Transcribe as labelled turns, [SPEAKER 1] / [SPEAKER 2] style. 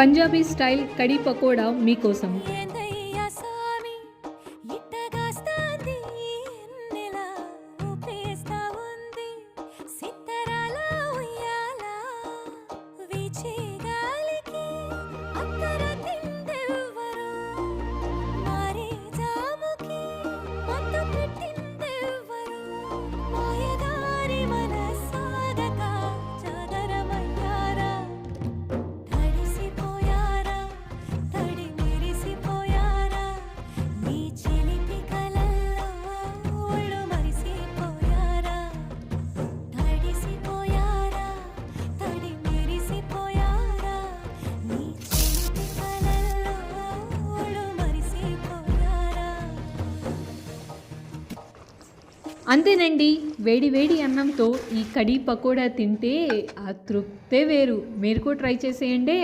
[SPEAKER 1] Punjabi style khadi pakoda మీకోసం.
[SPEAKER 2] ఏందయ్యా సామి ఇట్టగాస్తాంది ఎన్నెలా ఊపేస్తా ఉంది సిత్తరాల ఉయ్యాల వీచే గాలికి అత్తర తిందెవ్వరు మారే జాముకి మత్తు పెట్టిందెవ్వరు మాయదారి మనసాగక జాగరమయ్యారా తడిసిపోయారా తడి మెరిసిపోయారా నీ చిలిపి కలల్లో ఒళ్ళు మరిసిపోయారా తడిసిపోయారా తడి మెరిసిపోయారా నీ చిలిపి కలల్లో ఒళ్ళు మరిసిపోయారా.
[SPEAKER 1] అంతేనండి. వేడి వేడి అన్నంతో ఈ కడీ పకోడా తింటే ఆ తృప్తే వేరు. మీరు కూడా ట్రై చేసేయండి.